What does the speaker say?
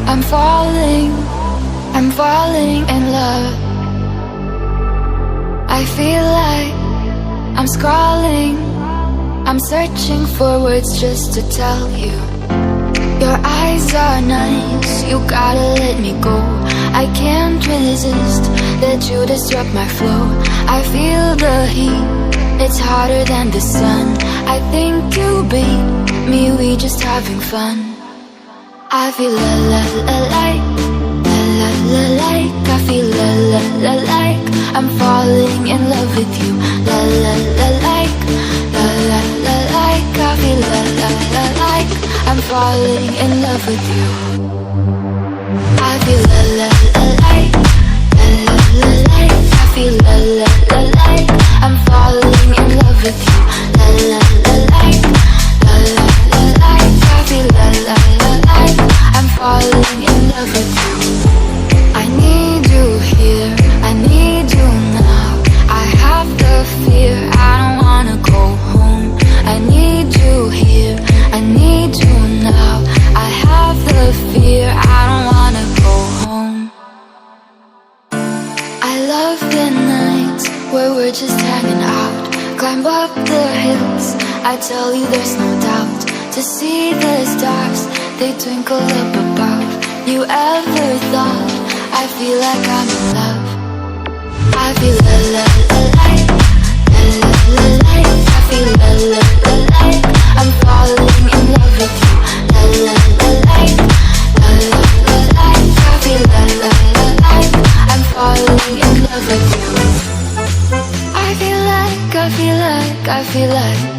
I'm falling in love. I feel like I'm scrawling, I'm searching for words just to tell you. Your eyes are nice, you gotta let me go. I can't resist, let you disrupt my flow. I feel the heat, it's hotter than the sun. I think you beat me, we just having fun. I feel la la la like, la la la like. I feel la la la like, I'm falling in love with you. La la la like, la la la like. I feel la la la like, I'm falling in love with you. I feel la la la like, la la la like. I feel la la la like, I'm falling in love with you. La la la like, la la la like. I feel la la la like, I'm falling in love with you. I need you here, I need you now. I have the fear, I don't wanna go home. I need you here, I need you now. I have the fear, I don't wanna go home. I love the nights where we're just hanging out. Climb up the hills, I tell you there's no doubt. To see the stars, they twinkle up above. You ever thought I feel like I'm in love? I feel la la la like, la la la like. I feel la la la like, I'm falling in love with you. La la la like, la la la like. I feel la la la like, I'm falling in love with you. I feel like